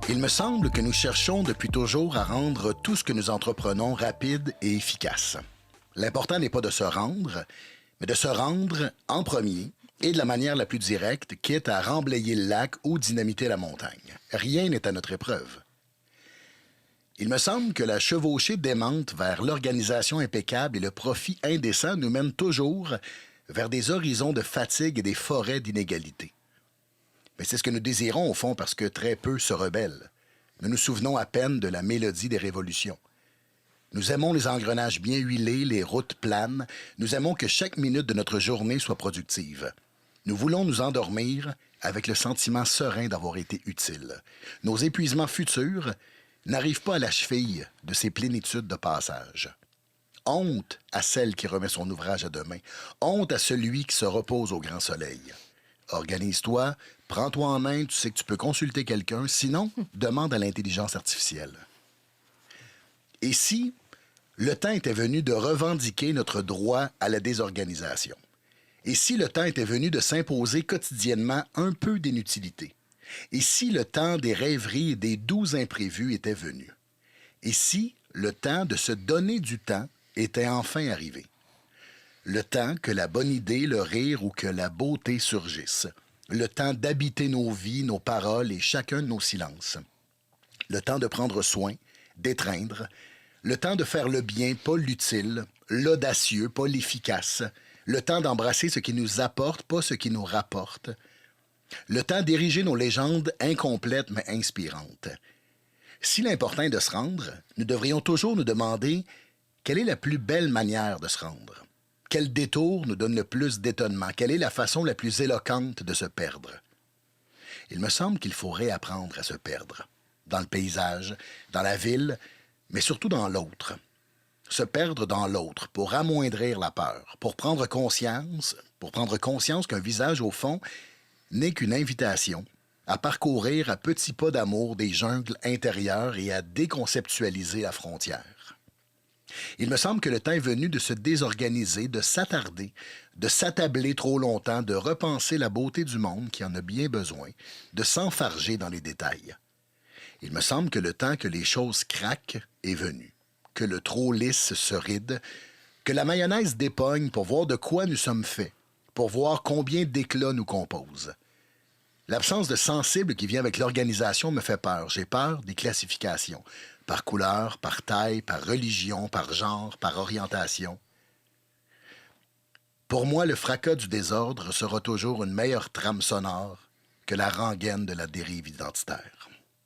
Il me semble que nous cherchons depuis toujours à rendre tout ce que nous entreprenons rapide et efficace. L'important n'est pas de se rendre, mais de se rendre en premier et de la manière la plus directe, quitte à remblayer le lac ou dynamiter la montagne. Rien n'est à notre épreuve. Il me semble que la chevauchée démente vers l'organisation impeccable et le profit indécent nous mène toujours vers des horizons de fatigue et des forêts d'inégalité. Mais c'est ce que nous désirons au fond parce que très peu se rebellent. Nous nous souvenons à peine de la mélodie des révolutions. Nous aimons les engrenages bien huilés, les routes planes. Nous aimons que chaque minute de notre journée soit productive. Nous voulons nous endormir avec le sentiment serein d'avoir été utile. Nos épuisements futurs n'arrivent pas à la cheville de ces plénitudes de passage. Honte à celle qui remet son ouvrage à demain. Honte à celui qui se repose au grand soleil. Organise-toi, prends-toi en main, tu sais que tu peux consulter quelqu'un, sinon, demande à l'intelligence artificielle. Et si le temps était venu de revendiquer notre droit à la désorganisation? Et si le temps était venu de s'imposer quotidiennement un peu d'inutilité? Et si le temps des rêveries et des doux imprévus était venu? Et si le temps de se donner du temps était enfin arrivé? Le temps que la bonne idée, le rire ou que la beauté surgissent. Le temps d'habiter nos vies, nos paroles et chacun de nos silences. Le temps de prendre soin, d'étreindre. Le temps de faire le bien, pas l'utile. L'audacieux, pas l'efficace. Le temps d'embrasser ce qui nous apporte, pas ce qui nous rapporte. Le temps d'ériger nos légendes incomplètes mais inspirantes. Si l'important est de se rendre, nous devrions toujours nous demander quelle est la plus belle manière de se rendre. Quel détour nous donne le plus d'étonnement? Quelle est la façon la plus éloquente de se perdre? Il me semble qu'il faut réapprendre à se perdre. Dans le paysage, dans la ville, mais surtout dans l'autre. Se perdre dans l'autre pour amoindrir la peur, pour prendre conscience qu'un visage, au fond, n'est qu'une invitation à parcourir à petits pas d'amour des jungles intérieures et à déconceptualiser la frontière. Il me semble que le temps est venu de se désorganiser, de s'attarder, de s'attabler trop longtemps, de repenser la beauté du monde qui en a bien besoin, de s'enfarger dans les détails. Il me semble que le temps que les choses craquent est venu, que le trop lisse se ride, que la mayonnaise dépogne pour voir de quoi nous sommes faits, pour voir combien d'éclats nous composent. L'absence de sensible qui vient avec l'organisation me fait peur. J'ai peur des classifications. Par couleur, par taille, par religion, par genre, par orientation. Pour moi, le fracas du désordre sera toujours une meilleure trame sonore que la rengaine de la dérive identitaire.